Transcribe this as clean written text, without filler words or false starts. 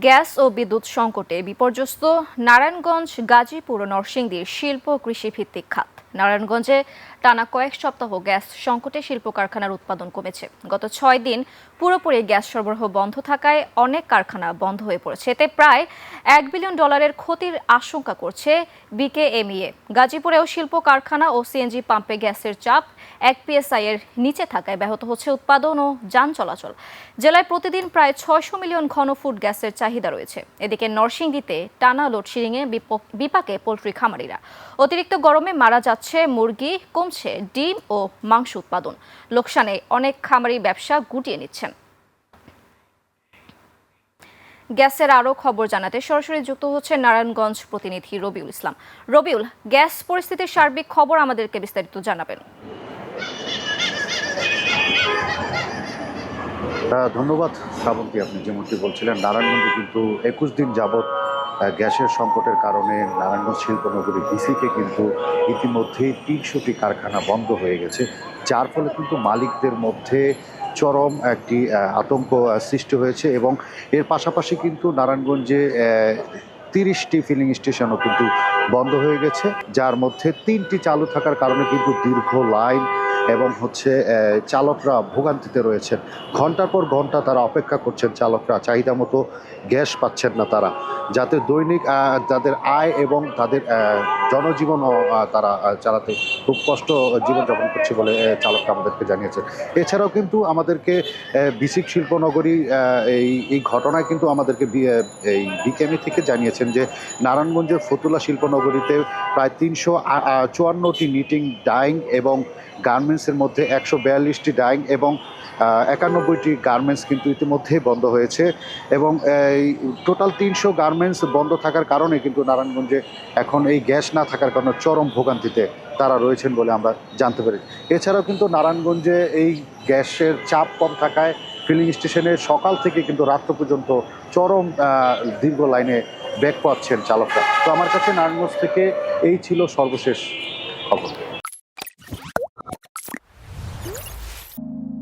Gas ও বিদ্যুৎ সংকটে বিপর্যস্ত নারায়ণগঞ্জ, গাজীপুর ও নরসিংদীর শিল্প কৃষিভিত্তিক খাত। নারায়ণগঞ্জে টানা কয়েক সপ্তাহ গ্যাস সংকটে শিল্প কারখানার উৎপাদন কমেছে। গত 6 দিন পুরোপুরি গ্যাস সরবরাহ বন্ধ থাকায় অনেক কারখানা বন্ধ হয়ে পড়েছে। এতে প্রায় $1 বিলিয়ন ক্ষতির আশঙ্কা করছে বিকেএমইএ। গাজীপুরেও শিল্প কারখানা ও সিএনজি পাম্পে গ্যাসের চাপ 1 PSI এর নিচে থাকায় ব্যাহত হচ্ছে উৎপাদন ও যান চলাচল। জেলায় প্রতিদিন প্রায় 600 মিলিয়ন ঘনফুট গ্যাসের চাহিদা রয়েছে। এদিকে নরসিংদীতে টানা লোডশেডিংয়ে বিপাকে পোল্ট্রি খামারিরা। অতিরিক্ত গরমে মারা যাচ্ছে মুরগি, কমছে ডিম ও মাংস উৎপাদন। লোকসানে অনেক খামারি ব্যবসা গুটিয়ে নিচ্ছেন। গ্যাসের আরও খবর জানাতে সরাসরি যুক্ত হচ্ছে নারায়ণগঞ্জ প্রতিনিধি রবিউল ইসলাম। রবিউল, গ্যাস পরিস্থিতির সার্বিক খবর আমাদেরকে বিস্তারিত জানাবেন। ধন্যবাদ শ্রাবন্তী। আপনি যেমনটি বলছিলেন, নারায়ণগঞ্জে কিন্তু 21 দিন যাবৎ গ্যাসের সংকটের কারণে নারায়ণগঞ্জ শিল্পনগরী ডিসিকে কিন্তু ইতিমধ্যেই 300টি কারখানা বন্ধ হয়ে গেছে, যার ফলে কিন্তু মালিকদের মধ্যে চরম একটি আতঙ্ক সৃষ্টি হয়েছে। এবং এর পাশাপাশি কিন্তু নারায়ণগঞ্জে 30টি ফিলিং স্টেশনও কিন্তু বন্ধ হয়ে গেছে, যার মধ্যে 3টি চালু থাকার কারণে কিন্তু দীর্ঘ লাইন এবং চালকরা ভোগান্তিতে রয়েছেন। ঘন্টার পর ঘন্টা তারা অপেক্ষা করছেন, চালকরা চাহিদা মতো গ্যাস পাচ্ছেন না তারা, যাতে দৈনিক তাদের আয় এবং তাদের জনজীবনও তারা চালাতে খুব কষ্ট জীবনযাপন করছে বলে চালকরা আমাদেরকে জানিয়েছেন। এছাড়াও কিন্তু আমাদেরকে বিসিক শিল্পনগরী এই ঘটনায় কিন্তু আমাদেরকে এই বিকেএমই থেকে জানিয়েছেন যে নারায়ণগঞ্জের ফতুল্লা শিল্পনগরীতে প্রায় 354টি নিটিং ডাইং এবং গার্মেন্টসের মধ্যে 142টি ডাইং এবং 91টি গার্মেন্টস কিন্তু ইতিমধ্যেই বন্ধ হয়েছে। এবং এই টোটাল 300 গার্মেন্টস বন্ধ থাকার কারণে কিন্তু নারায়ণগঞ্জে এখন এই গ্যাস না থাকার কারণে চরম ভোগান্তিতে তারা রয়েছেন বলে আমরা জানতে পারি। এছাড়াও কিন্তু নারায়ণগঞ্জে এই গ্যাসের চাপ কম থাকায় ফিলিং স্টেশনে সকাল থেকে কিন্তু রাত্র পর্যন্ত চরম দীর্ঘ লাইনে ব্যাক পাচ্ছেন চালকরা। তো আমার কাছে নারায়ণগঞ্জ থেকে এই ছিল সর্বশেষ খবর।